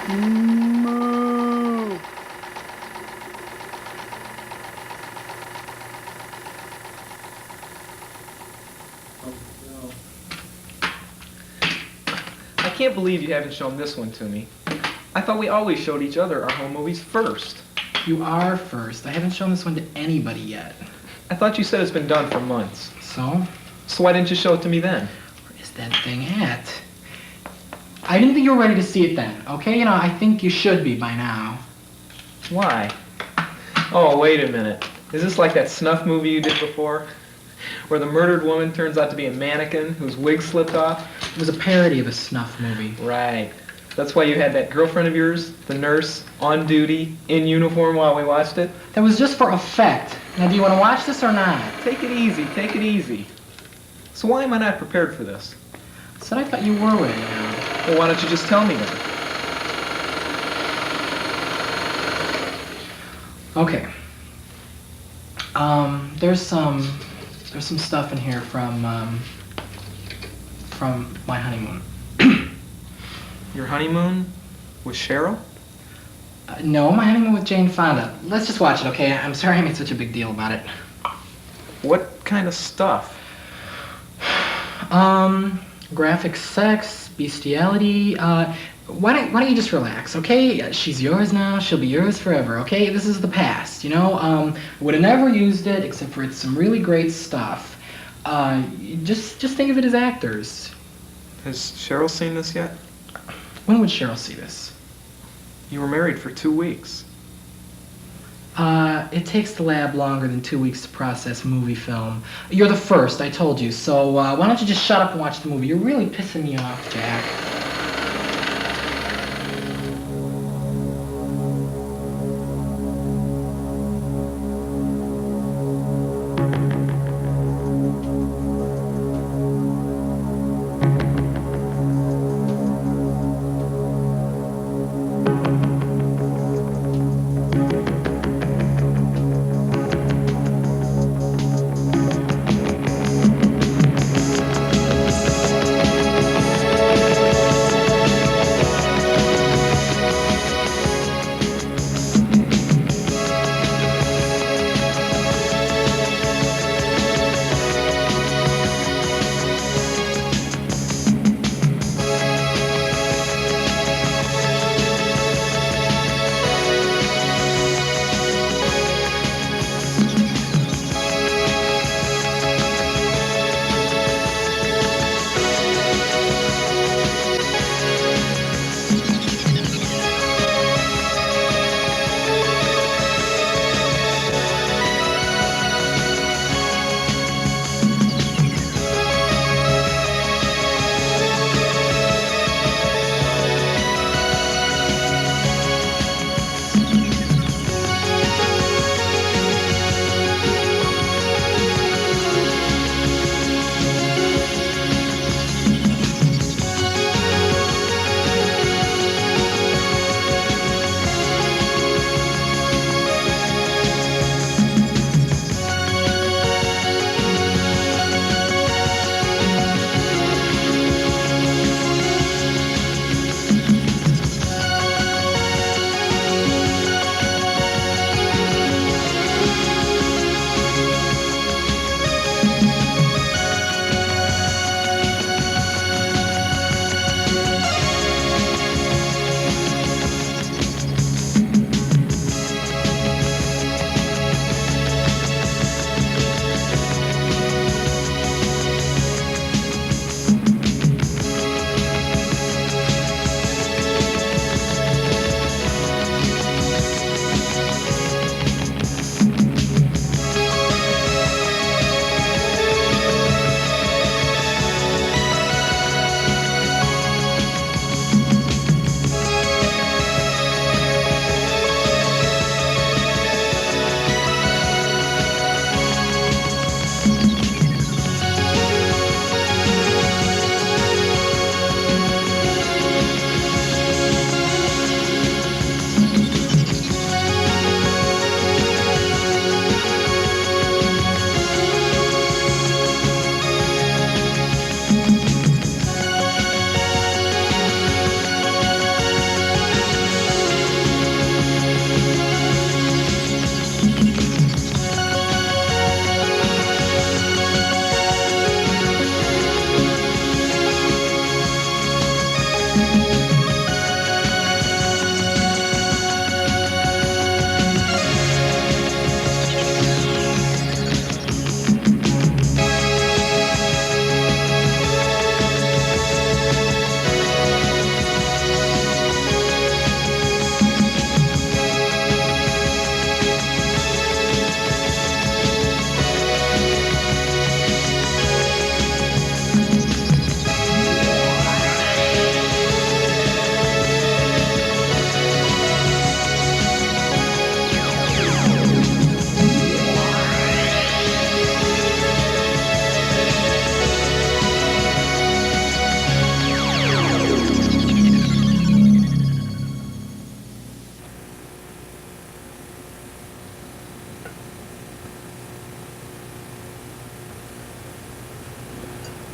Moo. I can't believe you haven't shown this one to me. I thought we always showed each other our home movies first. You are first. I haven't shown this one to anybody yet. I thought you said it's been done for months. So? So why didn't you show it to me then? Where is that thing at? I didn't think you were ready to see it then, okay? You know, I think you should be by now. Why? Oh, wait a minute. Is this like that snuff movie you did before? Where the murdered woman turns out to be a mannequin whose wig slipped off? It was a parody of a snuff movie. Right. That's why you had that girlfriend of yours, the nurse, on duty, in uniform while we watched it? That was just for effect. Now, do you want to watch this or not? Take it easy, take it easy. So why am I not prepared for this? I said I thought you were ready now. Well, why don't you just tell me then? Okay. There's some stuff in here from my honeymoon. Your honeymoon with Cheryl? No, my honeymoon with Jane Fonda. Let's just watch it, okay? I'm sorry I made such a big deal about it. What kind of stuff? Graphic sex, bestiality. Why don't you just relax, okay? She's yours now. She'll be yours forever, okay? This is the past, you know? Would have never used it except for it's some really great stuff. Just think of it as actors. Has Cheryl seen this yet? When would Cheryl see this? You were married for 2 weeks. It takes the lab longer than 2 weeks to process movie film. You're the first, I told you, so why don't you just shut up and watch the movie? You're really pissing me off, Jack.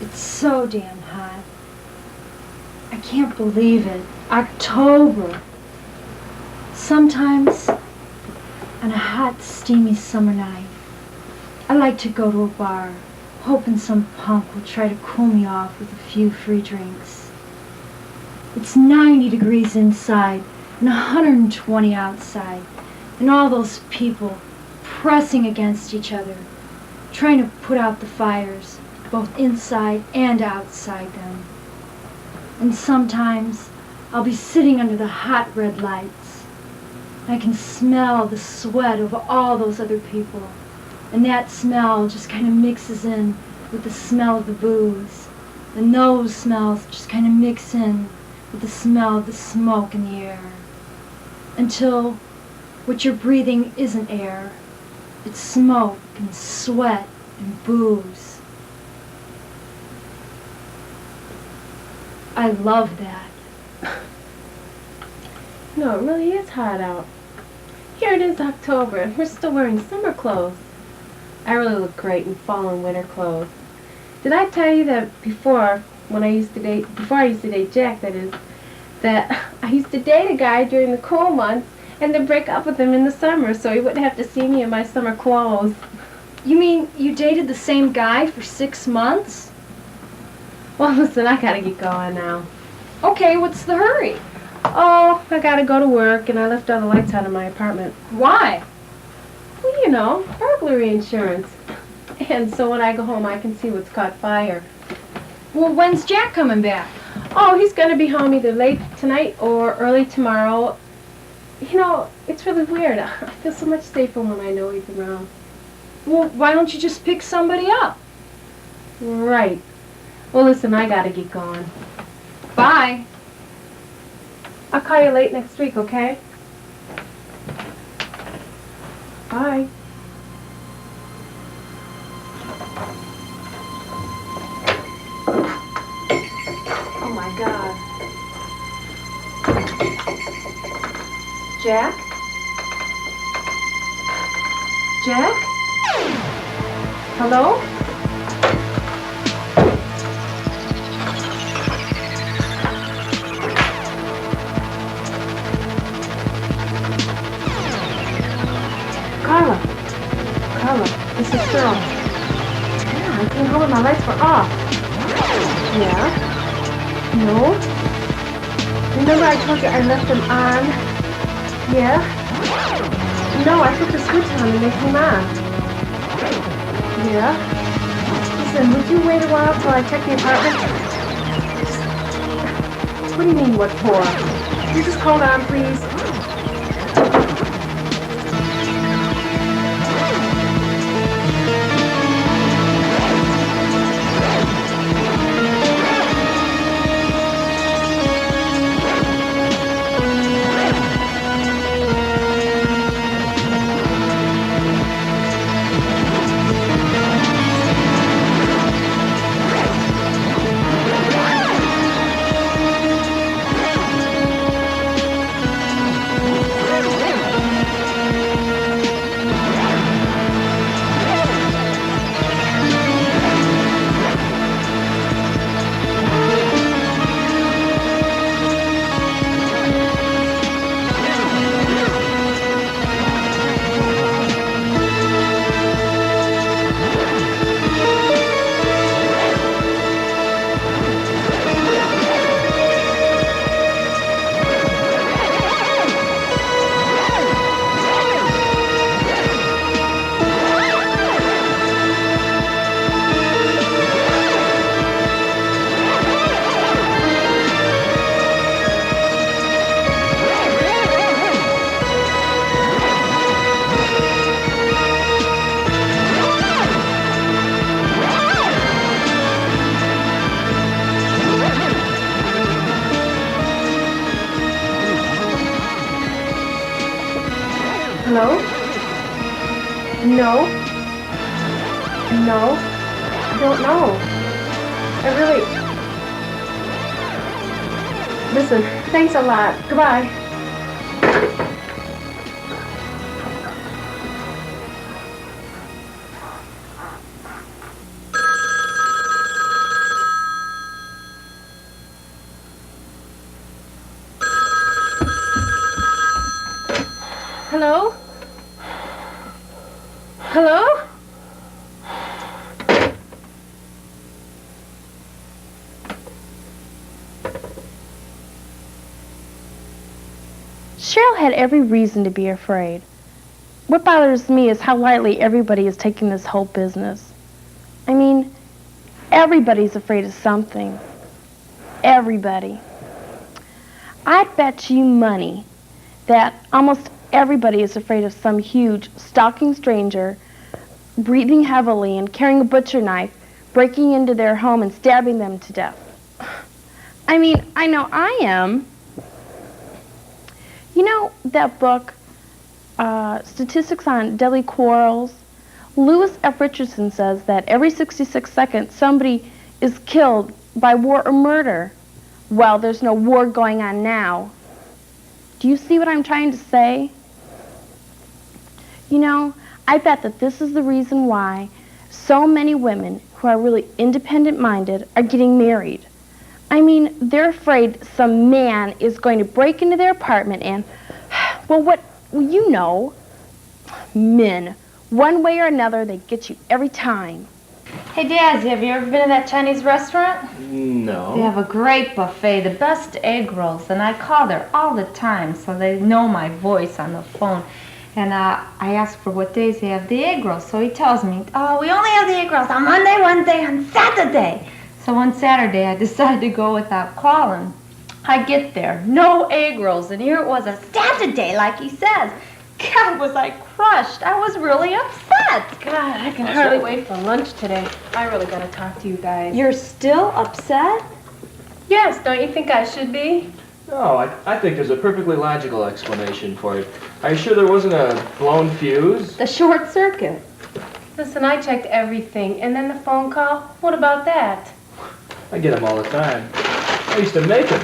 It's so damn hot. I can't believe it. October. Sometimes, on a hot, steamy summer night, I like to go to a bar, hoping some punk will try to cool me off with a few free drinks. It's 90 degrees inside and 120 outside, and all those people pressing against each other, trying to put out the fires, both inside and outside them. And sometimes I'll be sitting under the hot red lights. I can smell the sweat of all those other people, and that smell just kind of mixes in with the smell of the booze, and those smells just kind of mix in with the smell of the smoke in the air, until what you're breathing isn't air, it's smoke and sweat and booze. I love that. No, it really is hot out. Here it is October, and we're still wearing summer clothes. I really look great in fall and winter clothes. Did I tell you that before I used to date Jack, that is, that I used to date a guy during the cold months and then break up with him in the summer so he wouldn't have to see me in my summer clothes. You mean you dated the same guy for 6 months? Well, listen, I gotta get going now. Okay, what's the hurry? Oh, I gotta go to work, and I left all the lights on in my apartment. Why? Well, you know, burglary insurance. And so when I go home, I can see what's caught fire. Well, when's Jack coming back? Oh, he's gonna be home either late tonight or early tomorrow. You know, it's really weird. I feel so much safer when I know he's around. Well, why don't you just pick somebody up? Right. Well, listen, I gotta get going. Bye. I'll call you late next week, okay? Bye. Oh my God. Jack? Jack? Hello? Carla, this is Cheryl. Yeah, I came home and my lights were off. Yeah? No? Remember I told you I left them on? Yeah? No, I put the switch on and they came on. Yeah? Listen, would you wait a while till I check the apartment? What do you mean, what for? You just hold on, please. Hello? No. No. I don't know. I really... Listen, thanks a lot. Goodbye. Hello? Hello? Cheryl had every reason to be afraid. What bothers me is how lightly everybody is taking this whole business. I mean, everybody's afraid of something. Everybody. I'd bet you money that almost everybody is afraid of some huge, stalking stranger, breathing heavily and carrying a butcher knife, breaking into their home and stabbing them to death. I mean, I know I am. You know that book, Statistics on Deadly Quarrels? Lewis F. Richardson says that every 66 seconds somebody is killed by war or murder. Well, there's no war going on now. Do you see what I'm trying to say? You know, I bet that this is the reason why so many women who are really independent-minded are getting married. I mean, they're afraid some man is going to break into their apartment and, well, you know, men. One way or another, they get you every time. Hey, Daz, have you ever been to that Chinese restaurant? No. They have a great buffet, the best egg rolls, and I call there all the time, so they know my voice on the phone. And I ask for what days they have the egg rolls, so he tells me, oh, we only have the egg rolls on Monday, Wednesday, and Saturday. So one Saturday, I decided to go without calling. I get there, no egg rolls, and here it was a Saturday, like he says. God, was I crushed. I was really upset. God, I can hardly wait for lunch today. I really gotta talk to you guys. You're still upset? Yes, don't you think I should be? No, I think there's a perfectly logical explanation for it. Are you sure there wasn't a blown fuse? The short circuit. Listen, I checked everything, and then the phone call. What about that? I get them all the time. I used to make them.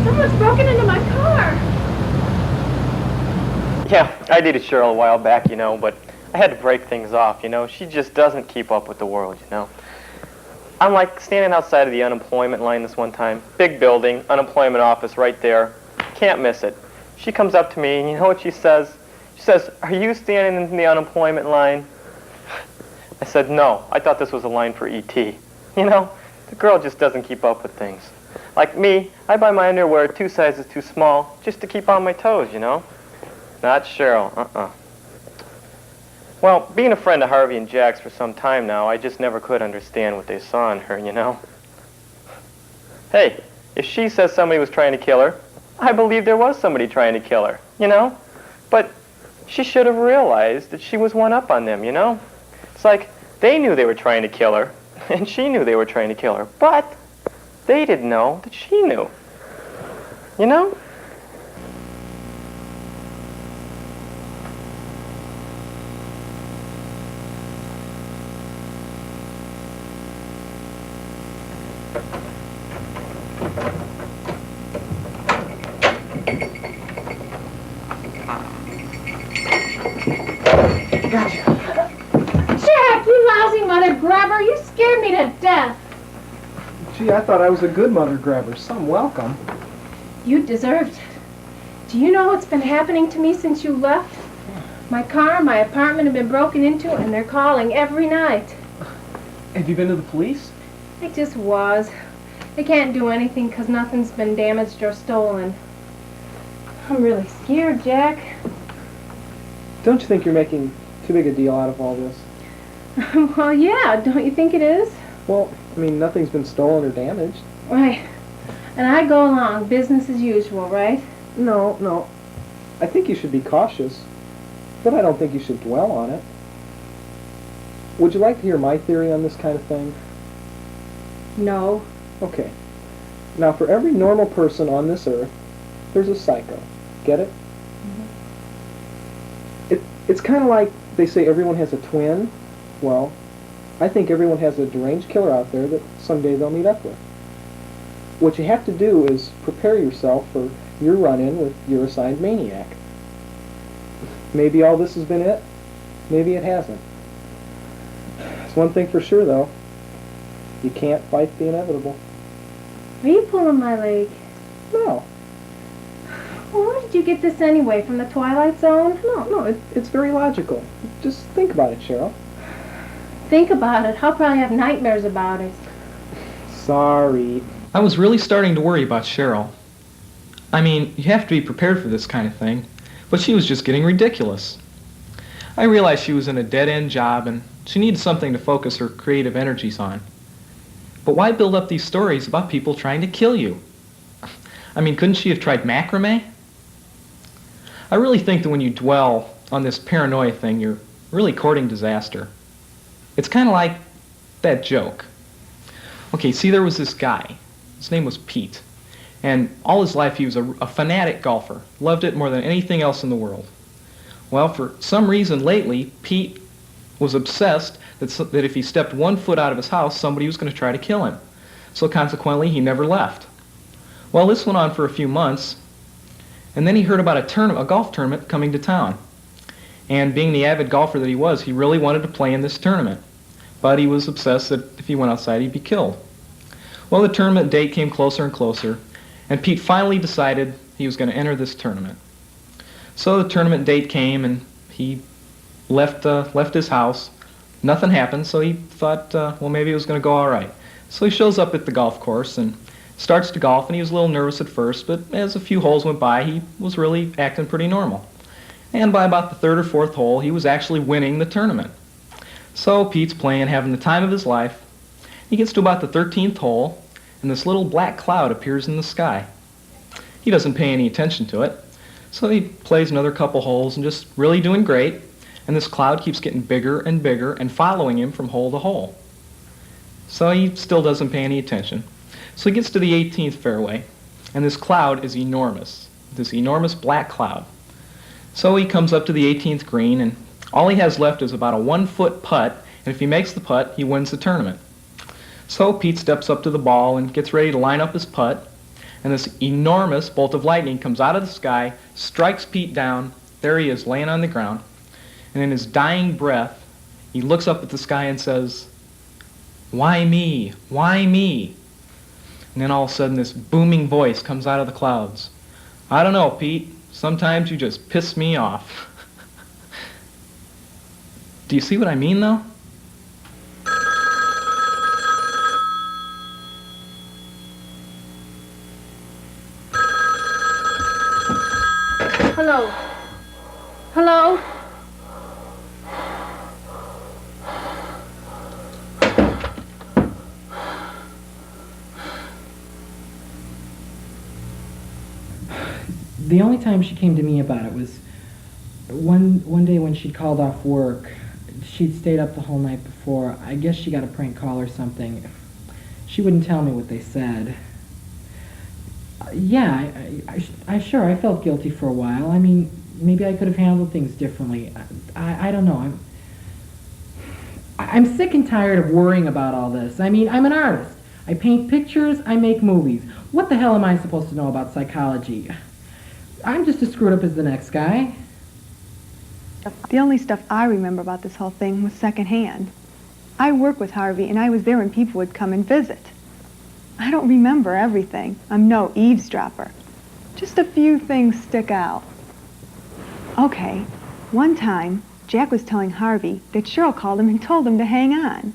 Someone's broken into my car. Yeah, I dated Cheryl a while back, you know, but I had to break things off, you know. She just doesn't keep up with the world, you know. I'm like standing outside of the unemployment line this one time. Big building, unemployment office right there. Can't miss it. She comes up to me, and you know what she says? She says, "Are you standing in the unemployment line?" I said, "No, I thought this was a line for E.T." You know, the girl just doesn't keep up with things. Like me, I buy my underwear 2 sizes too small just to keep on my toes, you know? Not Cheryl, Well, being a friend of Harvey and Jack's for some time now, I just never could understand what they saw in her, you know? Hey, if she says somebody was trying to kill her, I believe there was somebody trying to kill her, you know? But she should have realized that she was one up on them, you know? It's like they knew they were trying to kill her, and she knew they were trying to kill her, but they didn't know that she knew. You know? Jack, you lousy mother grabber, you scared me to death. Gee, I thought I was a good mother grabber. Some welcome. You deserved it. Do you know what's been happening to me since you left? My car, my apartment have been broken into, and they're calling every night. Have you been to the police? I just was. They can't do anything because nothing's been damaged or stolen. I'm really scared, Jack. Don't you think you're making too big a deal out of all this? Well, yeah, don't you think it is? Well, I mean, nothing's been stolen or damaged. Right. And I go along, business as usual, right? No. I think you should be cautious, but I don't think you should dwell on it. Would you like to hear my theory on this kind of thing? No. Okay. Now, for every normal person on this earth, there's a psycho. Get it? It's kind of like they say everyone has a twin. Well, I think everyone has a deranged killer out there that someday they'll meet up with. What you have to do is prepare yourself for your run-in with your assigned maniac. Maybe all this has been it. Maybe it hasn't. It's one thing for sure, though. You can't fight the inevitable. Are you pulling my leg? No, Well, where did you get this anyway? From the Twilight Zone? no, it's very logical. Just think about it, Cheryl. Think about it. I'll probably have nightmares about it. Sorry. I was really starting to worry about Cheryl. I mean, you have to be prepared for this kind of thing, but she was just getting ridiculous. I realized she was in a dead-end job and she needed something to focus her creative energies on. But why build up these stories about people trying to kill you? I mean, couldn't she have tried macrame? I really think that when you dwell on this paranoia thing, you're really courting disaster. It's kind of like that joke. Okay, see, there was this guy. His name was Pete. And all his life he was a fanatic golfer. Loved it more than anything else in the world. Well, for some reason lately, Pete was obsessed that if he stepped 1 foot out of his house, somebody was going to try to kill him. So consequently, he never left. Well, this went on for a few months, and then he heard about a golf tournament coming to town. And being the avid golfer that he was, he really wanted to play in this tournament. But he was obsessed that if he went outside, he'd be killed. Well, the tournament date came closer and closer, and Pete finally decided he was going to enter this tournament. So the tournament date came, and he left his house. Nothing happened, so he thought, well, maybe it was going to go all right. So he shows up at the golf course and starts to golf, and he was a little nervous at first, but as a few holes went by, he was really acting pretty normal. And by about the 3rd or 4th hole, he was actually winning the tournament. So Pete's playing, having the time of his life. He gets to about the 13th hole, and this little black cloud appears in the sky. He doesn't pay any attention to it, so he plays another couple holes and just really doing great, and this cloud keeps getting bigger and bigger and following him from hole to hole. So he still doesn't pay any attention. So he gets to the 18th fairway, and this cloud is enormous, this enormous black cloud. So he comes up to the 18th green, and all he has left is about a 1-foot putt, and if he makes the putt, he wins the tournament. So Pete steps up to the ball and gets ready to line up his putt, and this enormous bolt of lightning comes out of the sky, strikes Pete down. There he is, laying on the ground, and in his dying breath, he looks up at the sky and says, "Why me? Why me?" And then all of a sudden this booming voice comes out of the clouds. "I don't know, Pete. Sometimes you just piss me off." Do you see what I mean, though? Hello? Hello? The only time she came to me about it was one day when she'd called off work. She'd stayed up the whole night before. I guess she got a prank call or something. She wouldn't tell me what they said. Yeah, I felt guilty for a while. I mean, maybe I could have handled things differently. I don't know. I'm sick and tired of worrying about all this. I mean, I'm an artist. I paint pictures, I make movies. What the hell am I supposed to know about psychology? I'm just as screwed up as the next guy. The only stuff I remember about this whole thing was secondhand. I work with Harvey, and I was there when people would come and visit. I don't remember everything. I'm no eavesdropper. Just a few things stick out. Okay, one time, Jack was telling Harvey that Cheryl called him and told him to hang on.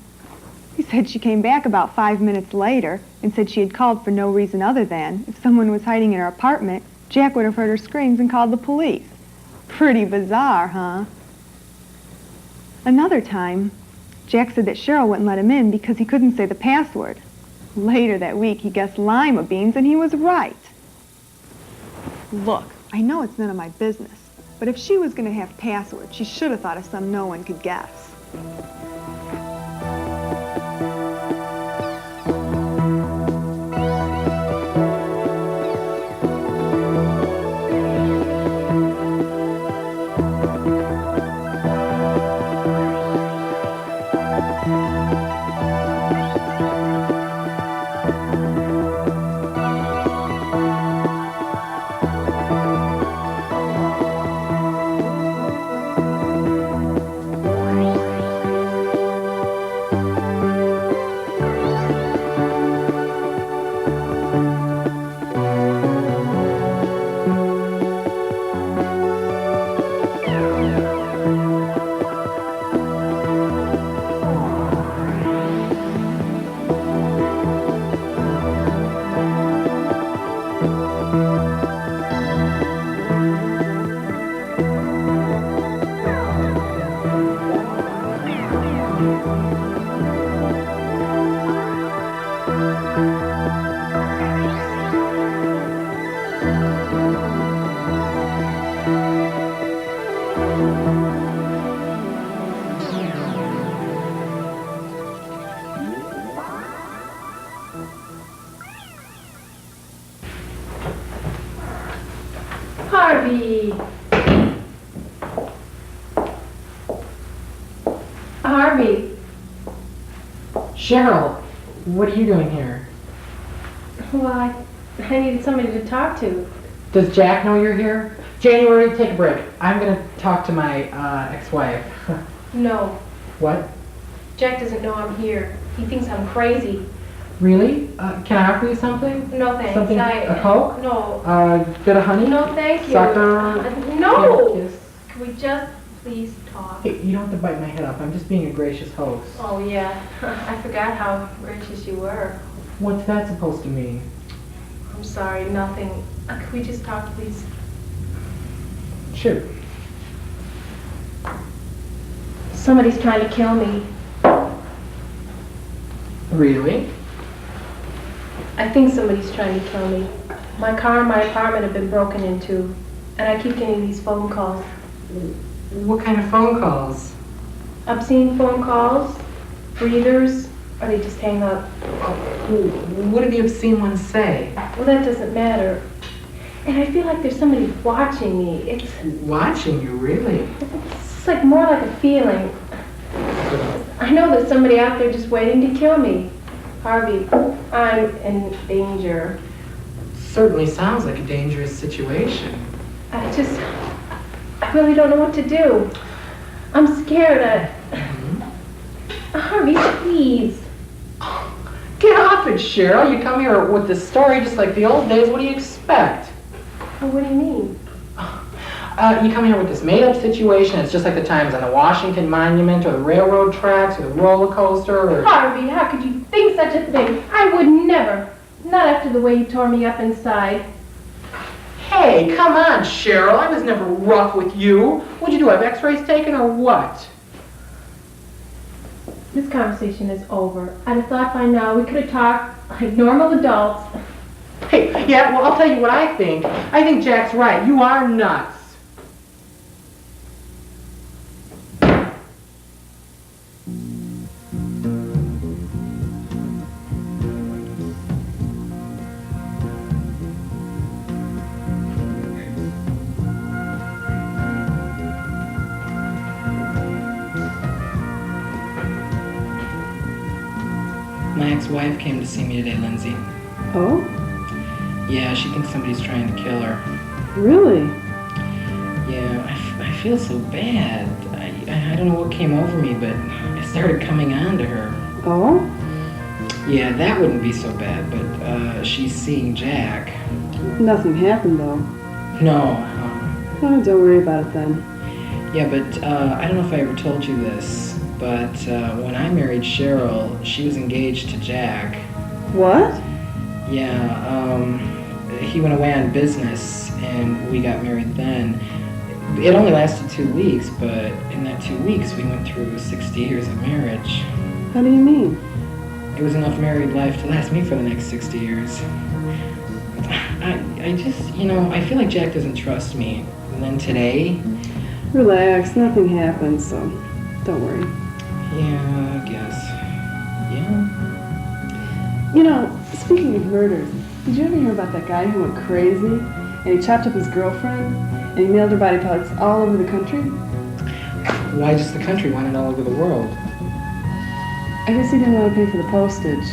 He said she came back about 5 minutes later and said she had called for no reason other than if someone was hiding in her apartment, Jack would have heard her screams and called the police. Pretty bizarre, huh? Another time, Jack said that Cheryl wouldn't let him in because he couldn't say the password. Later that week, he guessed lima beans, and he was right. Look, I know it's none of my business, but if she was going to have passwords, she should have thought of some no one could guess. Harvey! Harvey! Cheryl, what are you doing here? Well, I needed somebody to talk to. Does Jack know you're here? January, take a break. I'm gonna talk to my ex-wife. No, What? Jack doesn't know I'm here. He thinks I'm crazy. Really? Can I offer you something? No thanks. Something? A Coke? No. Bit of honey? No, thank you. Sucker? No! Kiss? Can we just please talk? Hey, you don't have to bite my head off. I'm just being a gracious host. Oh, yeah. I forgot how gracious you were. What's that supposed to mean? I'm sorry, nothing. Can we just talk, please? Shoot. Somebody's trying to kill me. Really? I think somebody's trying to kill me. My car and my apartment have been broken into, and I keep getting these phone calls. What kind of phone calls? Obscene phone calls, breathers, or they just hang up. What did the obscene ones say? Well, that doesn't matter. And I feel like there's somebody watching me. It's Watching you, really? like more like a feeling. I know there's somebody out there just waiting to kill me. Harvey, I'm in danger. Certainly sounds like a dangerous situation. I really don't know what to do. I'm scared. Harvey, please. Get off it, Cheryl. You come here with this story just like the old days. What do you expect? Oh, what do you mean? You come here with this made-up situation. It's just like the times on the Washington Monument or the railroad tracks or the roller coaster or... Harvey, how could you think such a thing? I would never. Not after the way you tore me up inside. Hey, come on, Cheryl. I was never rough with you. What'd you do, have x-rays taken or what? This conversation is over. I'd have thought by now we could have talked like normal adults. Hey, yeah, well, I'll tell you what I think. I think Jack's right. You are nuts. My ex-wife came to see me today, Lindsay. Oh? Yeah, she thinks somebody's trying to kill her. Really? Yeah, I feel so bad. I don't know what came over me, but I started coming on to her. Oh? Yeah, that wouldn't be so bad, but she's seeing Jack. Nothing happened, though. No. Oh, don't worry about it then. Yeah, but I don't know if I ever told you this, but when I married Cheryl, she was engaged to Jack. What? Yeah, he went away on business, and we got married then. It only lasted 2 weeks, but in that 2 weeks, we went through 60 years of marriage. How do you mean? It was enough married life to last me for the next 60 years. I just, I feel like Jack doesn't trust me. And then today... Relax, nothing happened, so don't worry. Yeah, I guess. Yeah? Speaking of murders, did you ever hear about that guy who went crazy and he chopped up his girlfriend and he mailed her body parts all over the country? Why just the country? Why not all over the world? I guess he didn't want to pay for the postage.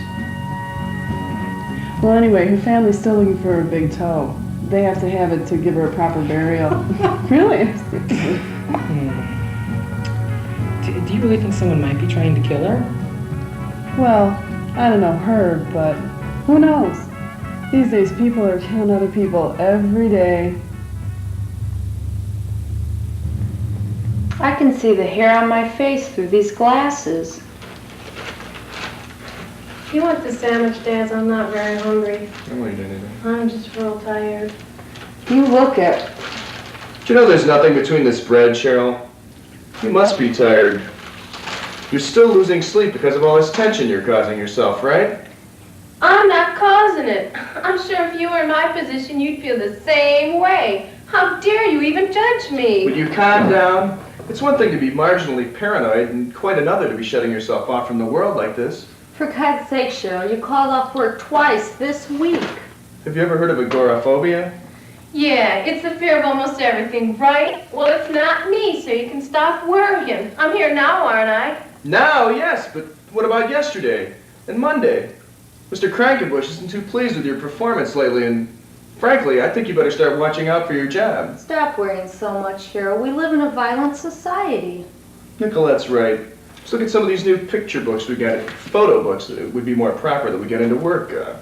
Well, anyway, her family's still looking for her big toe. They have to have it to give her a proper burial. Really? Do you really think someone might be trying to kill her? Well, I don't know her, but who knows? These days, people are killing other people every day. I can see the hair on my face through these glasses. You want the sandwich, Dad? I'm not very hungry. I won't eat anything. I'm just real tired. You look it. Do you know there's nothing between this bread, Cheryl? You must be tired. You're still losing sleep because of all this tension you're causing yourself, right? I'm not causing it. I'm sure if you were in my position, you'd feel the same way. How dare you even judge me? Would you calm down? It's one thing to be marginally paranoid and quite another to be shutting yourself off from the world like this. For God's sake, Cheryl, you called off work twice this week. Have you ever heard of agoraphobia? Yeah, it's the fear of almost everything, right? Well, it's not me, so you can stop worrying. I'm here now, aren't I? Now, yes, but what about yesterday and Monday? Mr. Crankenbush isn't too pleased with your performance lately, and frankly, I think you better start watching out for your job. Stop worrying so much, Cheryl. We live in a violent society. Nicolette's right. Let's look at some of these new picture books we got, photo books that would be more proper that we get into work. A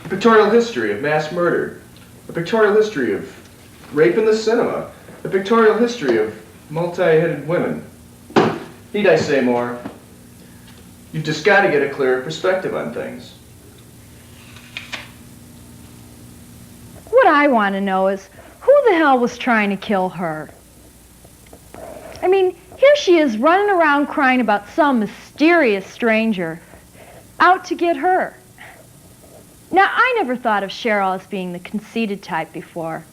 pictorial history of mass murder, a pictorial history of rape in the cinema, a pictorial history of multi-headed women. Need I say more? You've just got to get a clearer perspective on things. What I want to know is, who the hell was trying to kill her? I mean, here she is running around crying about some mysterious stranger out to get her. Now, I never thought of Cheryl as being the conceited type before.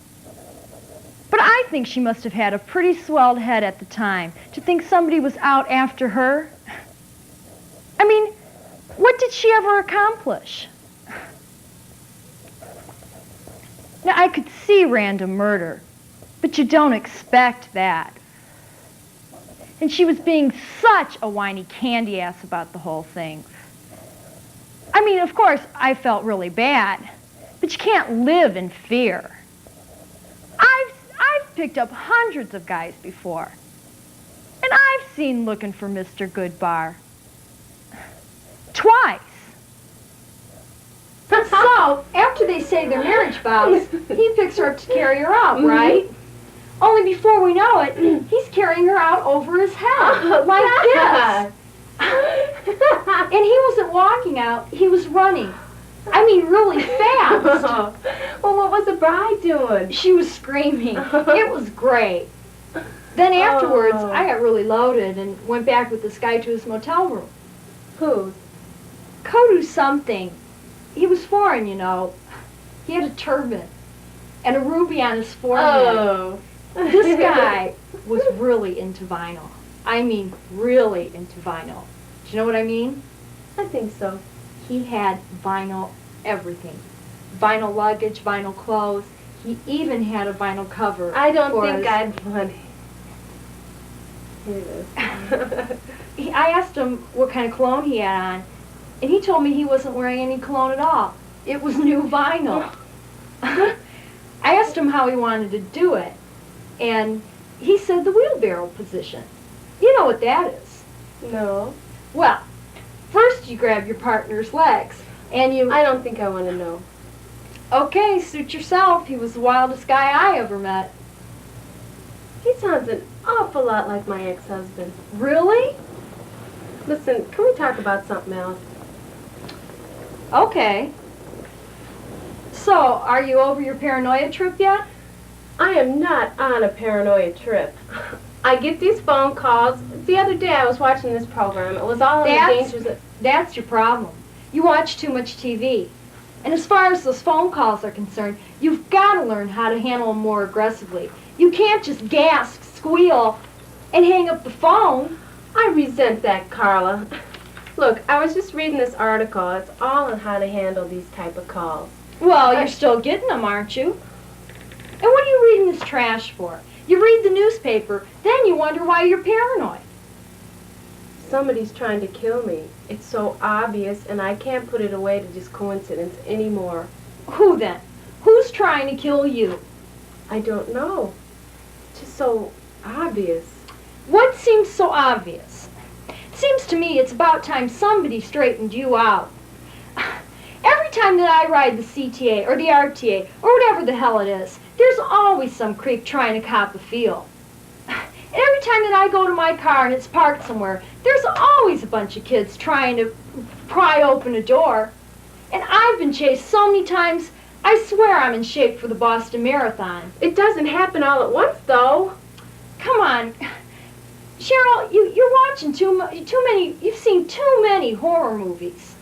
But I think she must have had a pretty swelled head at the time to think somebody was out after her. I mean, what did she ever accomplish? Now, I could see random murder, but you don't expect that. And she was being such a whiny candy ass about the whole thing. I mean, of course, I felt really bad, but you can't live in fear. I've picked up hundreds of guys before, and I've seen looking for Mr. Goodbar. Twice. So, after they say their marriage vows, he picks her up to carry her out, right? Only before we know it, he's carrying her out over his head, like this. And he wasn't walking out, he was running. I mean, really fast. Well, what was the bride doing? She was screaming. It was great. Then afterwards, I got really loaded and went back with this guy to his motel room. Who? Kodu something. He was foreign, you know. He had a turban and a ruby on his forehead. Oh. This guy was really into vinyl. I mean, really into vinyl. Do you know what I mean? I think so. He had vinyl everything. Vinyl luggage, vinyl clothes. He even had a vinyl cover. I don't for think his... I'd want it. Here it is. I asked him what kind of cologne he had on, and he told me he wasn't wearing any cologne at all. It was new vinyl. I asked him how he wanted to do it, and he said the wheelbarrow position. You know what that is. No. Well, first you grab your partner's legs, and you... I don't think I want to know. Okay, suit yourself. He was the wildest guy I ever met. He sounds an awful lot like my ex-husband. Really? Listen, can we talk about something else? Okay. So, are you over your paranoia trip yet? I am not on a paranoia trip. I get these phone calls. The other day I was watching this program. It was all on the dangers of... That's your problem. You watch too much TV. And as far as those phone calls are concerned, you've got to learn how to handle them more aggressively. You can't just gasp, squeal, and hang up the phone. I resent that, Carla. Look, I was just reading this article. It's all on how to handle these type of calls. Well, you're still getting them, aren't you? And what are you reading this trash for? You read the newspaper, then you wonder why you're paranoid. Somebody's trying to kill me. It's so obvious, and I can't put it away to just coincidence anymore. Who then? Who's trying to kill you? I don't know. It's just so obvious. What seems so obvious? It seems to me it's about time somebody straightened you out. Every time that I ride the CTA or the RTA or whatever the hell it is, there's always some creep trying to cop a feel. And every time that I go to my car and it's parked somewhere, there's always a bunch of kids trying to pry open a door. And I've been chased so many times, I swear I'm in shape for the Boston Marathon. It doesn't happen all at once, though. Come on. Cheryl, you're watching too many, you've seen too many horror movies.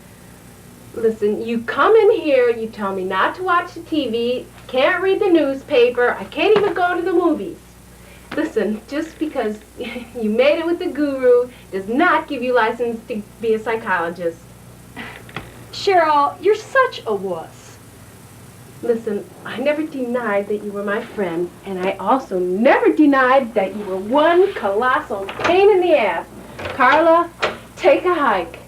Listen, you come in here, you tell me not to watch the TV, can't read the newspaper, I can't even go to the movies. Listen, just because you made it with the guru does not give you license to be a psychologist. Cheryl, you're such a wuss. Listen, I never denied that you were my friend, and I also never denied that you were one colossal pain in the ass. Carla, take a hike.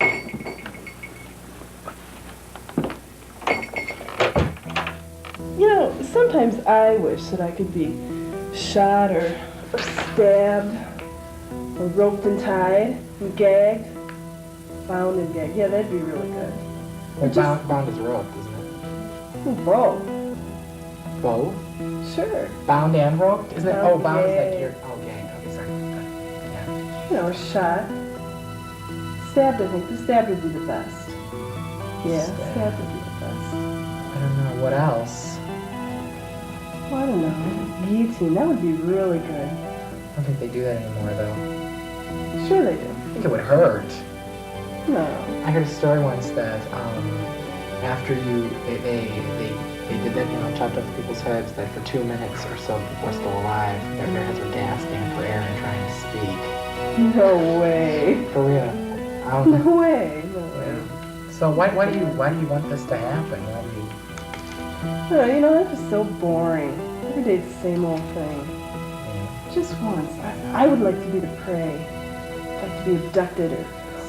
You know, sometimes I wish that I could be shot or stabbed or roped and tied and gagged. Bound and gagged. Yeah, that'd be really good. Well, bound is roped, isn't it? Both. Both? Sure. Bound and roped? Isn't it? Bound Oh, bound is and like your... Oh, gang. Okay, sorry. Yeah. You know, shot. Stabbed, I think. The stabbed would be the best. Yeah, stabbed would be the best. I don't know. What else? Well, I don't know. Guillotine, that would be really good. I don't think they do that anymore, though. Sure they do. I think it would hurt. No. I heard a story once that after they did that, you know, chopped off people's heads, that for 2 minutes or so people were still alive, their heads were gasping for air and trying to speak. No way. For real. I don't know. No way. No way. So why do you want this to happen? Why do you... Oh, you know, that's just so boring. Every day it's the same old thing. Yeah. Just once. I would like to be the prey. I'd like to be abducted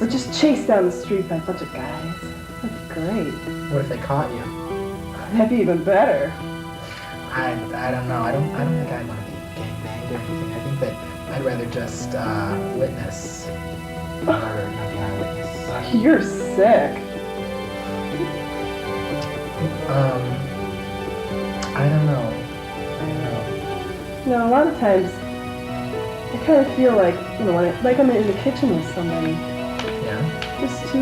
or just chased down the street by a bunch of guys. That'd be great. What if they caught you? That'd be even better. I don't know. I don't think I'd want to be gangbanged or anything. I think that I'd rather just witness the murder, not be an eyewitness. You're sick. I don't know. You know, a lot of times I kind of feel like, you know, like I'm in the kitchen with somebody. Yeah. Just to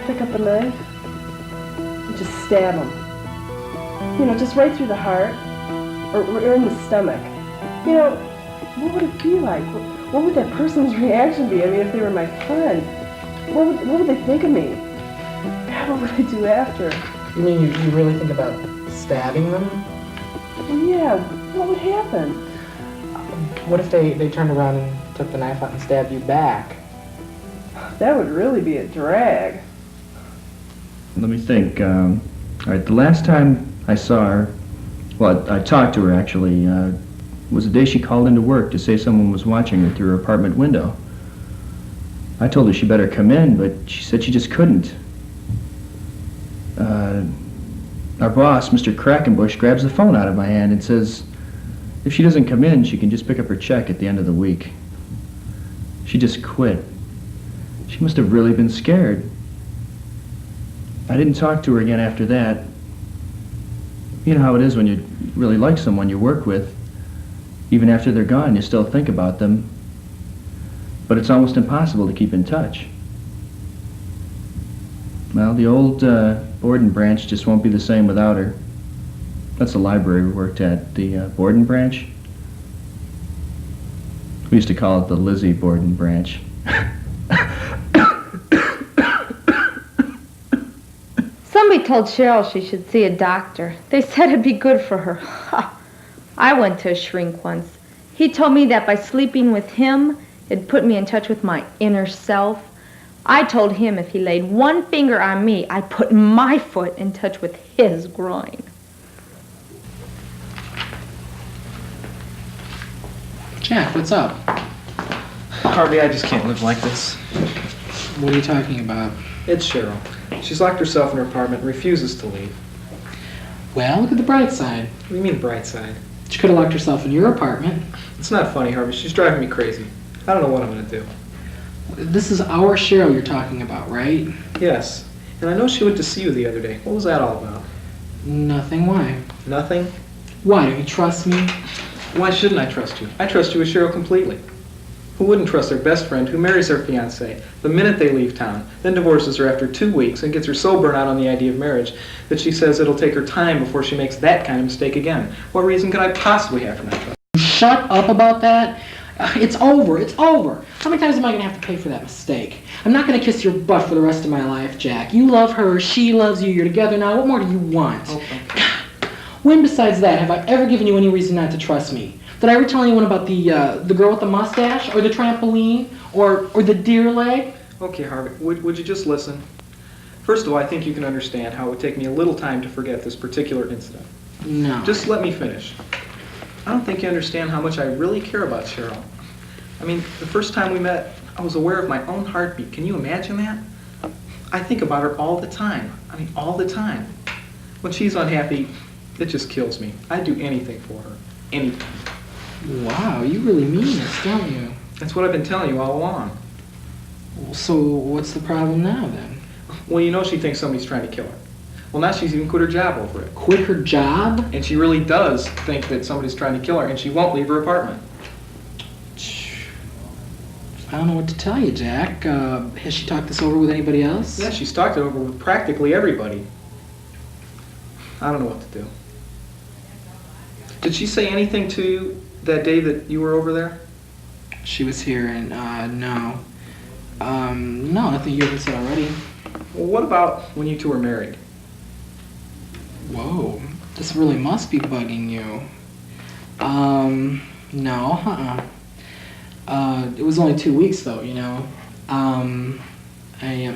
pick up a knife and just stab them. You know, just right through the heart or in the stomach. You know, what would it be like? What would that person's reaction be? I mean, if they were my friend, what would they think of me? God, what would they do after? You mean you really think about stabbing them? Well, yeah, what would happen? What if they turned around and took the knife out and stabbed you back? That would really be a drag. Let me think. All right, the last time I saw her, well, I talked to her actually, was the day she called into work to say someone was watching her through her apartment window. I told her she better come in, but she said she just couldn't. Our boss, Mr. Krakenbush, grabs the phone out of my hand and says if she doesn't come in, she can just pick up her check at the end of the week. She just quit. She must have really been scared. I didn't talk to her again after that. You know how it is when you really like someone you work with. Even after they're gone, you still think about them. But it's almost impossible to keep in touch. Well, the old Borden branch just won't be the same without her. That's the library we worked at, the Borden branch. We used to call it the Lizzie Borden branch. Somebody told Cheryl she should see a doctor. They said it'd be good for her. I went to a shrink once. He told me that by sleeping with him, it'd put me in touch with my inner self. I told him if he laid one finger on me, I'd put my foot in touch with his groin. Jack, what's up? Harvey, I just can't live like this. What are you talking about? It's Cheryl. She's locked herself in her apartment and refuses to leave. Well, look at the bright side. What do you mean, bright side? She could have locked herself in your apartment. It's not funny, Harvey. She's driving me crazy. I don't know what I'm going to do. This is our Cheryl you're talking about, right? Yes. And I know she went to see you the other day. What was that all about? Nothing. Why? Nothing? Why? Don't you trust me? Why shouldn't I trust you? I trust you with Cheryl completely. Who wouldn't trust their best friend who marries her fiancé the minute they leave town, then divorces her after 2 weeks and gets her so burnt out on the idea of marriage that she says it'll take her time before she makes that kind of mistake again? What reason could I possibly have for not trusting? Shut up about that. It's over. It's over. How many times am I going to have to pay for that mistake? I'm not going to kiss your butt for the rest of my life, Jack. You love her. She loves you. You're together now. What more do you want? Okay. When besides that have I ever given you any reason not to trust me? Did I ever tell anyone about the girl with the mustache, or the trampoline, or the deer leg? Okay, Harvey, would you just listen? First of all, I think you can understand how it would take me a little time to forget this particular incident. No. Just let me finish. I don't think you understand how much I really care about Cheryl. I mean, the first time we met, I was aware of my own heartbeat. Can you imagine that? I think about her all the time. I mean, all the time. When she's unhappy, it just kills me. I'd do anything for her. Anything. Wow, you really mean this, don't you? That's what I've been telling you all along. So what's the problem now, then? Well, you know she thinks somebody's trying to kill her. Well, now she's even quit her job over it. Quit her job? And she really does think that somebody's trying to kill her, and she won't leave her apartment. I don't know what to tell you, Jack. Has she talked this over with anybody else? Yeah, she's talked it over with practically everybody. I don't know what to do. Did she say anything to you that day that you were over there? She was here, and no. No, nothing you haven't said already. Well, what about when you two were married? Whoa, this really must be bugging you. No, it was only 2 weeks, though, you know.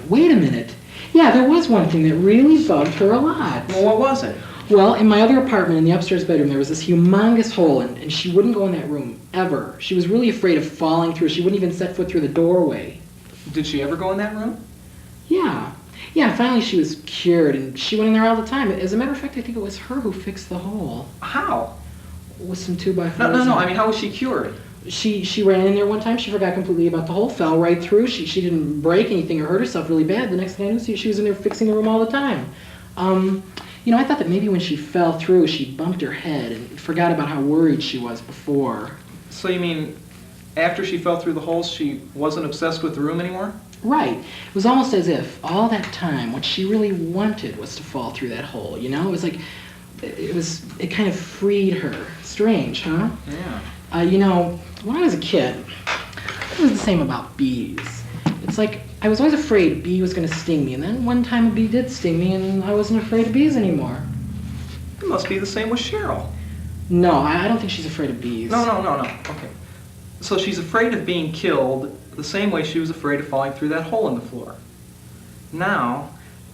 Wait a minute. Yeah, there was one thing that really bugged her a lot. Well, what was it? Well, in my other apartment, in the upstairs bedroom, there was this humongous hole, and she wouldn't go in that room, ever. She was really afraid of falling through. She wouldn't even set foot through the doorway. Did she ever go in that room? Yeah. Yeah, and finally she was cured, and she went in there all the time. As a matter of fact, I think it was her who fixed the hole. How? With some 2x4s. No, I mean, how was she cured? She ran in there one time, she forgot completely about the hole, fell right through. She didn't break anything or hurt herself really bad. The next thing I knew, she was in there fixing the room all the time. You know, I thought that maybe when she fell through, she bumped her head and forgot about how worried she was before. So you mean, after she fell through the hole, she wasn't obsessed with the room anymore? Right. It was almost as if all that time, what she really wanted was to fall through that hole, you know? It was like, it kind of freed her. Strange, huh? Yeah. You know, when I was a kid, it was the same about bees. It's like, I was always afraid a bee was going to sting me, and then one time a bee did sting me, and I wasn't afraid of bees anymore. It must be the same with Cheryl. No, I don't think she's afraid of bees. No. Okay. So she's afraid of being killed the same way she was afraid of falling through that hole in the floor. Now,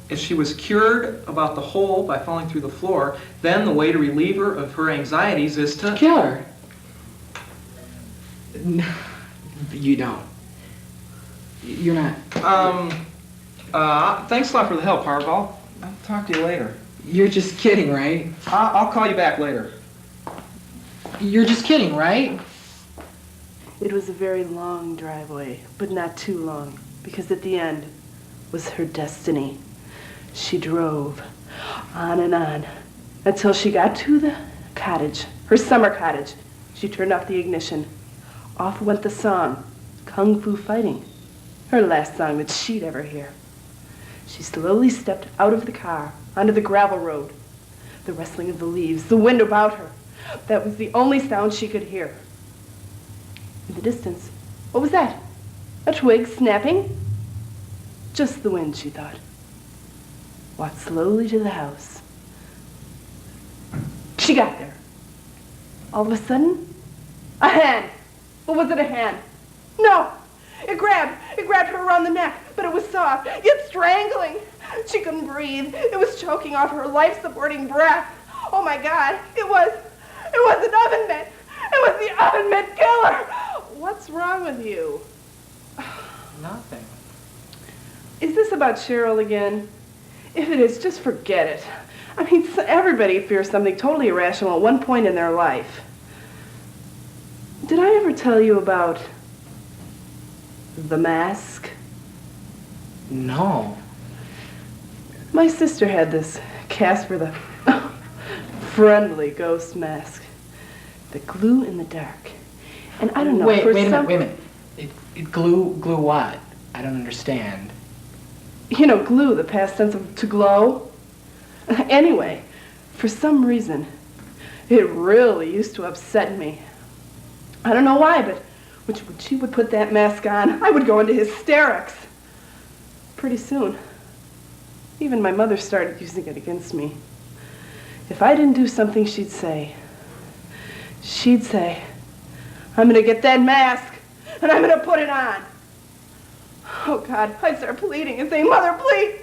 if she was cured about the hole by falling through the floor, then the way to relieve her of her anxieties is to... Kill her. No, you don't. You're not... Thanks a lot for the help, Harv. I'll talk to you later. You're just kidding, right? I'll call you back later. You're just kidding, right? It was a very long driveway, but not too long, because at the end was her destiny. She drove on and on until she got to the cottage, her summer cottage. She turned off the ignition. Off went the song, Kung Fu Fighting, her last song that she'd ever hear. She slowly stepped out of the car onto the gravel road. The rustling of the leaves, the wind about her. That was the only sound she could hear. In the distance, what was that? A twig snapping? Just the wind, she thought. Walked slowly to the house. She got there. All of a sudden, a hand. Or was it a hand? No! It grabbed her around the neck, but it was soft, yet strangling. She couldn't breathe. It was choking off her life-supporting breath. Oh my God, it was an oven mitt. It was the oven mitt killer. What's wrong with you? Nothing. Is this about Cheryl again? If it is, just forget it. I mean, everybody fears something totally irrational at one point in their life. Did I ever tell you about the mask? No. My sister had this Casper the friendly ghost mask that glue in the dark. And I don't know. Wait a minute. It glue what? I don't understand. You know, glue, the past tense of to glow. Anyway, for some reason, it really used to upset me. I don't know why, but when she would put that mask on, I would go into hysterics. Pretty soon, even my mother started using it against me. If I didn't do something, she'd say, I'm gonna get that mask, and I'm gonna put it on. Oh God, I'd start pleading and saying, Mother, please,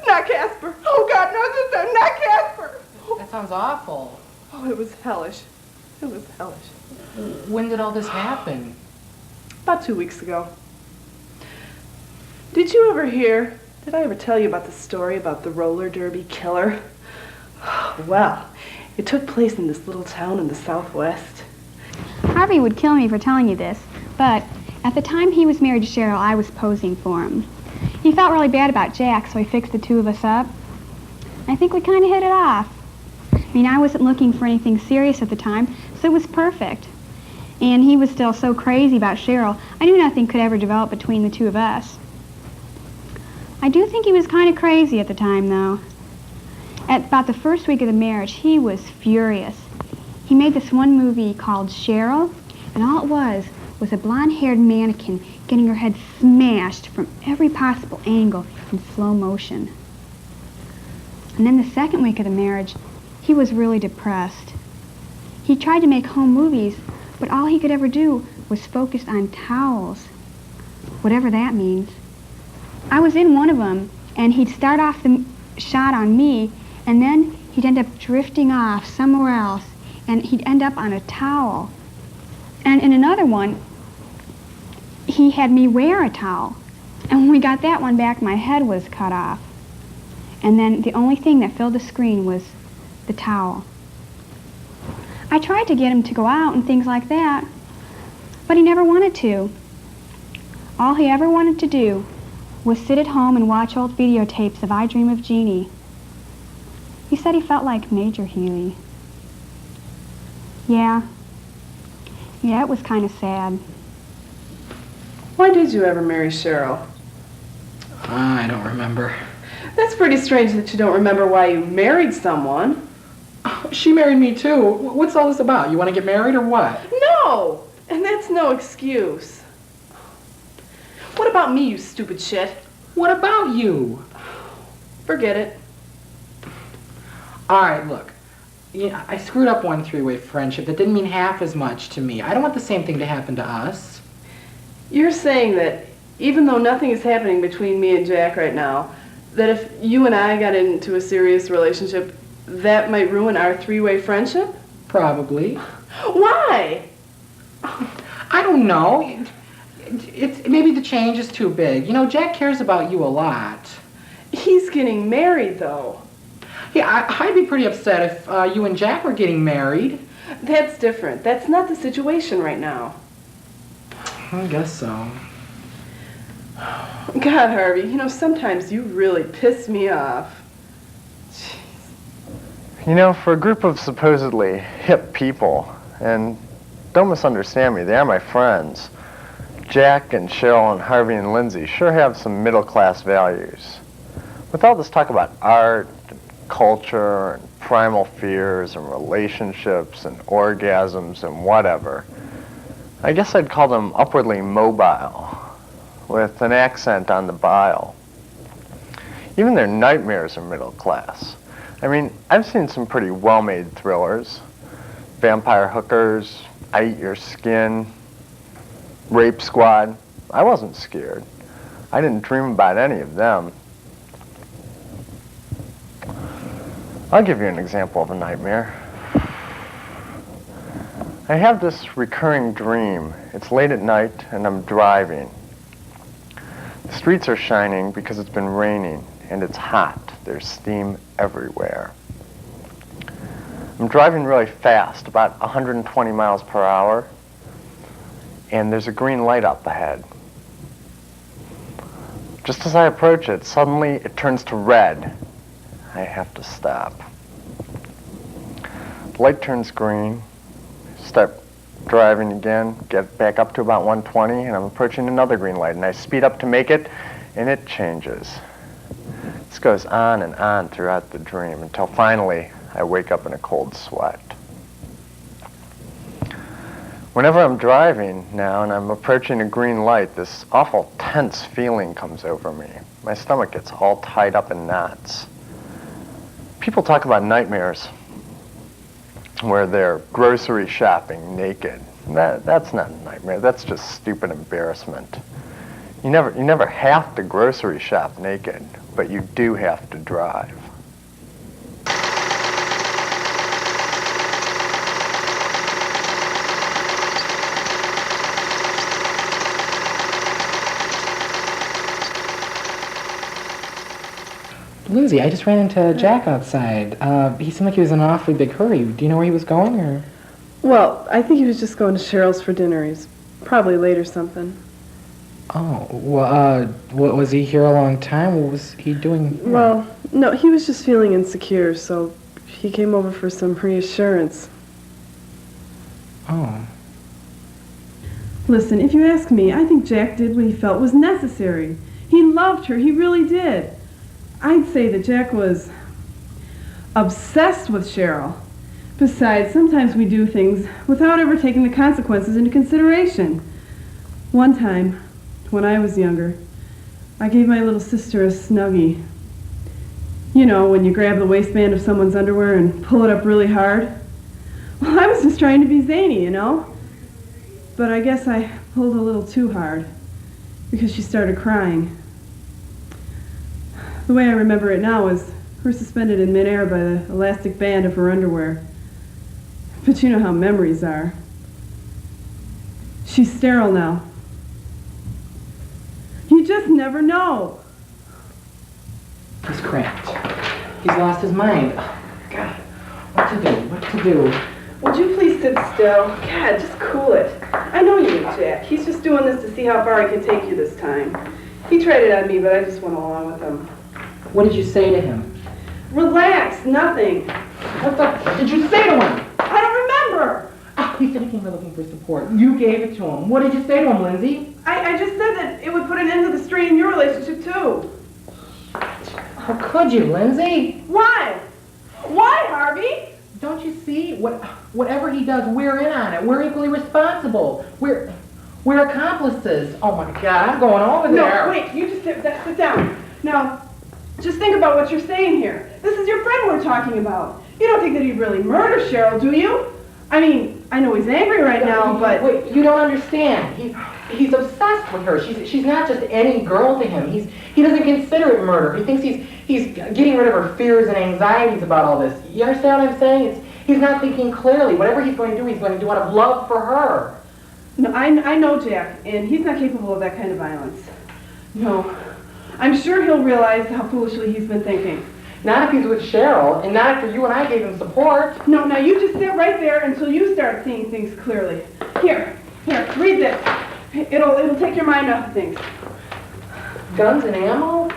Not Casper. Oh, God, no, not Casper. That sounds awful. Oh, it was hellish. It was hellish. When did all this happen? About 2 weeks ago. Did you ever hear, did I ever tell you about the story about the roller derby killer? Well, it took place in this little town in the Southwest. Harvey would kill me for telling you this, but at the time he was married to Cheryl, I was posing for him. He felt really bad about Jack, so he fixed the two of us up. I think we kind of hit it off. I mean, I wasn't looking for anything serious at the time, so it was perfect. And he was still so crazy about Cheryl, I knew nothing could ever develop between the two of us. I do think he was kind of crazy at the time, though. At about the first week of the marriage, he was furious. He made this one movie called Cheryl, and all it was a blonde-haired mannequin getting her head smashed from every possible angle in slow motion. And then the second week of the marriage, he was really depressed. He tried to make home movies, but all he could ever do was focus on towels, whatever that means. I was in one of them, and he'd start off the shot on me, and then he'd end up drifting off somewhere else, and he'd end up on a towel. And in another one, he had me wear a towel. And when we got that one back, my head was cut off. And then the only thing that filled the screen was the towel. I tried to get him to go out and things like that, but he never wanted to. All he ever wanted to do was sit at home and watch old videotapes of I Dream of Jeannie. He said he felt like Major Healy. Yeah, it was kind of sad. Why did you ever marry Cheryl? I don't remember. That's pretty strange that you don't remember why you married someone. She married me too. What's all this about? You want to get married or what? No! And that's no excuse. What about me, you stupid shit? What about you? Forget it. All right, look. Yeah, I screwed up one three-way friendship that didn't mean half as much to me. I don't want the same thing to happen to us. You're saying that even though nothing is happening between me and Jack right now, that if you and I got into a serious relationship, that might ruin our three-way friendship? Probably. Why? I don't know. It's maybe the change is too big. You know, Jack cares about you a lot. He's getting married, though. Yeah, I'd be pretty upset if you and Jack were getting married. That's different. That's not the situation right now. I guess so. God, Harvey, you know, sometimes you really piss me off. Jeez. You know, for a group of supposedly hip people, and don't misunderstand me, they are my friends, Jack and Cheryl and Harvey and Lindsay sure have some middle-class values. With all this talk about art, and culture, and primal fears, and relationships, and orgasms, and whatever, I guess I'd call them upwardly mobile, with an accent on the bile. Even their nightmares are middle class. I mean, I've seen some pretty well-made thrillers. Vampire Hookers, I Eat Your Skin, Rape Squad. I wasn't scared. I didn't dream about any of them. I'll give you an example of a nightmare. I have this recurring dream. It's late at night and I'm driving. The streets are shining because it's been raining and it's hot. There's steam everywhere. I'm driving really fast, about 120 miles per hour, and there's a green light up ahead. Just as I approach it, suddenly it turns to red. I have to stop. The light turns green. Start driving again, get back up to about 120, and I'm approaching another green light, and I speed up to make it, and it changes. This goes on and on throughout the dream until finally I wake up in a cold sweat. Whenever I'm driving now and I'm approaching a green light, this awful tense feeling comes over me. My stomach gets all tied up in knots. People talk about nightmares where they're grocery shopping naked. That's not a nightmare. That's just stupid embarrassment. You never have to grocery shop naked. but you do have to drive. Lindsay, I just ran into Jack outside. He seemed like he was in an awfully big hurry. Do you know where he was going, or? Well, I think he was just going to Cheryl's for dinner. He's probably late or something. Oh, well, was he here a long time? What was he doing here? Well, no, he was just feeling insecure, so he came over for some reassurance. Oh. Listen, if you ask me, I think Jack did what he felt was necessary. He loved her, he really did. I'd say that Jack was obsessed with Cheryl. Besides, sometimes we do things without ever taking the consequences into consideration. One time, when I was younger, I gave my little sister a Snuggie. You know, when you grab the waistband of someone's underwear and pull it up really hard. Well, I was just trying to be zany, you know? But I guess I pulled a little too hard because she started crying. The way I remember it now is her suspended in midair by the elastic band of her underwear. But you know how memories are. She's sterile now. You just never know. He's cracked. He's lost his mind. Oh, God, what to do? What to do? Would you please sit still? God, just cool it. I know you and Jack. He's just doing this to see how far he can take you this time. He tried it on me, but I just went along with him. What did you say to him? Relax, nothing. What did you say to him? I don't remember. Oh, he said he came here looking for support. You gave it to him. What did you say to him, Lindsay? I just said that it would put an end to the strain in your relationship, too. How could you, Lindsay? Why? Why, Harvey? Don't you see? Whatever he does, we're in on it. We're equally responsible. We're accomplices. Oh, my God, I'm going over there. No, wait, you just sit down. Now, just think about what you're saying here. This is your friend we're talking about. You don't think that he'd really murder Cheryl, do you? I mean, I know he's angry right now, but... Wait, you don't understand. He's obsessed with her. She's not just any girl to him. He doesn't consider it murder. He thinks he's getting rid of her fears and anxieties about all this. You understand what I'm saying? He's not thinking clearly. Whatever he's going to do, he's going to do out of love for her. No, I know Jack, and he's not capable of that kind of violence. No. I'm sure he'll realize how foolishly he's been thinking. Not if he's with Cheryl, and not after you and I gave him support. No, now you just sit right there until you start seeing things clearly. Here, read this. It'll take your mind off of things. Guns and ammo?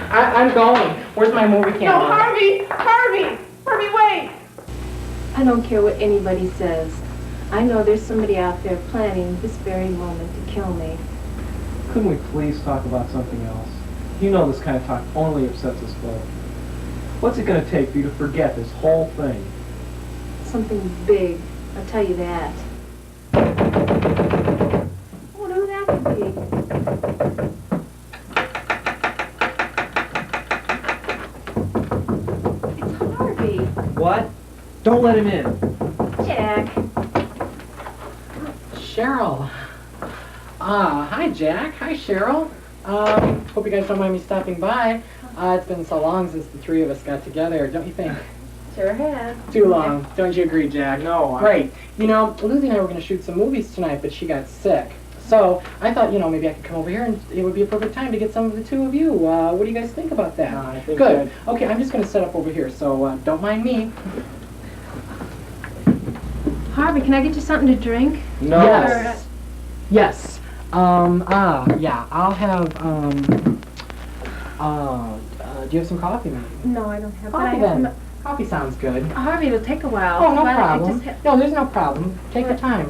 I'm going. Where's my movie camera? No, Harvey, wait! I don't care what anybody says. I know there's somebody out there planning this very moment to kill me. Couldn't we please talk about something else? You know this kind of talk only upsets us both. What's it going to take for you to forget this whole thing? Something big, I'll tell you that. I wonder who that could be. It's Harvey. What? Don't let him in. Jack. Cheryl. Hi, Jack. Hi, Cheryl. Hope you guys don't mind me stopping by. It's been so long since the three of us got together, don't you think? Sure has. Too long. Don't you agree, Jack? No. Great. You know, Lucy and I were going to shoot some movies tonight, but she got sick. So I thought, maybe I could come over here and it would be a perfect time to get some of the two of you. What do you guys think about that? I think good. Okay, I'm just going to set up over here, so don't mind me. Harvey, can I get you something to drink? No. Yes. Yes. Yeah, I'll have, do you have some coffee, maybe? No, I don't have Coffee, that. then. Coffee sounds good. Harvey, it'll take a while. Oh, no But I problem. just No, there's no problem. Take your time.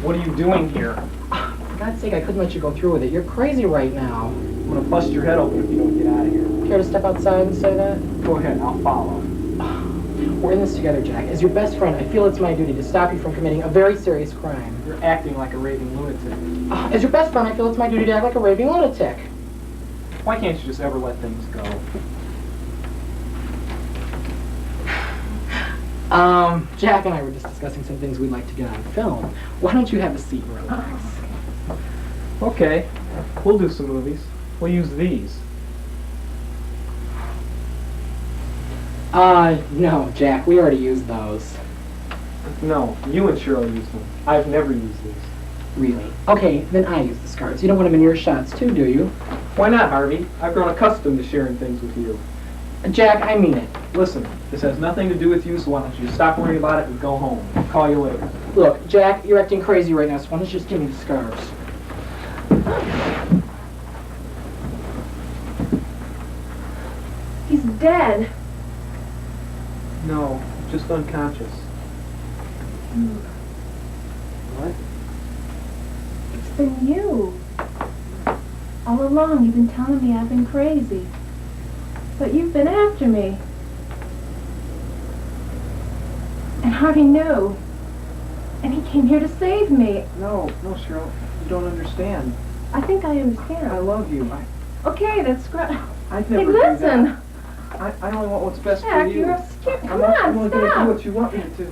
What are you doing here? For God's sake, I couldn't let you go through with it. You're crazy right now. I'm going to bust your head open if you don't get out of here. Care to step outside and say that? Go ahead, I'll follow. We're in this together, Jack. As your best friend, I feel it's my duty to stop you from committing a very serious crime. You're acting like a raving lunatic. As your best friend, I feel it's my duty to act like a raving lunatic. Why can't you just ever let things go? Jack and I were just discussing some things we'd like to get on film. Why don't you have a seat and relax? Okay, we'll do some movies. We'll use these. No, Jack, we already used those. No, you and Cheryl used them. I've never used these. Really? Okay, then I use the scarves. You don't want them in your shots too, do you? Why not, Harvey? I've grown accustomed to sharing things with you. Jack, I mean it. Listen, this has nothing to do with you, so why don't you stop worrying about it and go home. I'll call you later. Look, Jack, you're acting crazy right now, so why don't you just give me the scarves? He's dead. No, just unconscious. What? It's been you. All along, you've been telling me I've been crazy. But you've been after me. And Harvey knew. And he came here to save me. No, Cheryl, you don't understand. I think I understand. I love you. Okay, that's great. I'd Hey, never do listen. that. I only want what's best Jack, for you. you're a skip. Come I'm only on, going to do stop. what you want me to.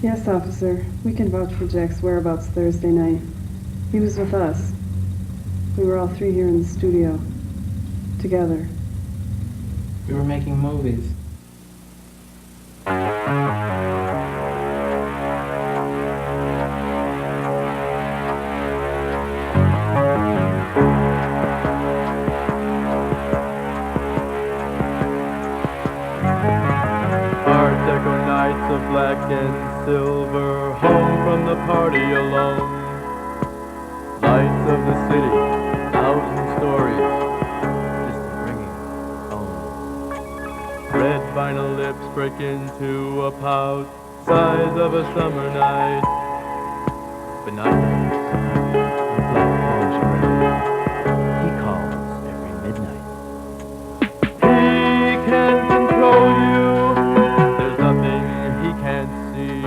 Yes, officer. We can vouch for Jack's whereabouts Thursday night. He was with us. We were all three here in the studio. Together. We were making movies. Art Deco nights of black and silver, home from the party alone. Lights of the city, thousand stories, distant ringing phone. Red vinyl lips break into a pout, size of a summer night. Binoculars, black lingerie. He calls every midnight. He can control you. There's nothing he can't see.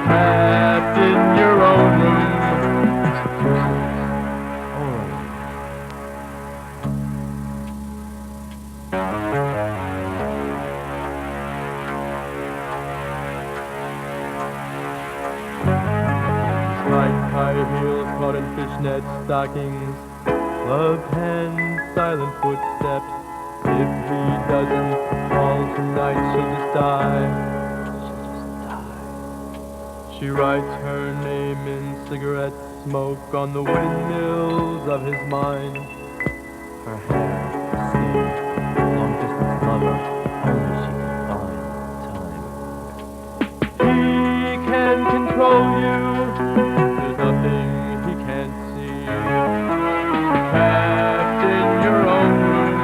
Trapped in your own room. Spiked high heels caught in fishnet stockings. Gloved hands, silent footsteps. If he doesn't call tonight, she'll just die. She writes her name in cigarette smoke on the windmills of his mind. Her hair, her skin, long distance lover, only she can find time. He can control you. There's nothing he can't see. Trapped in your own room.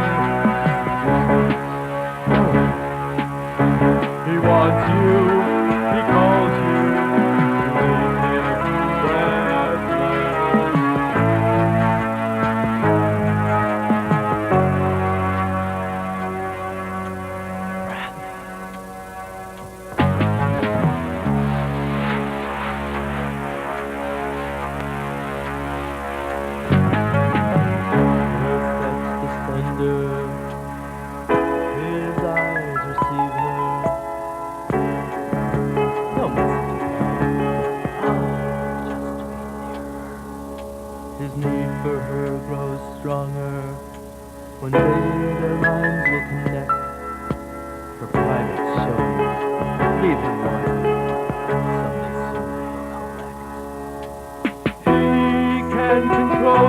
He wants you, he calls you, you leave him breathless. Her steps the splendor, his eyes receive her. No message, just to be near her. His need for her grows stronger. One day their minds will connect. Her private shows leave him wanting. Someday soon he'll collect. He can control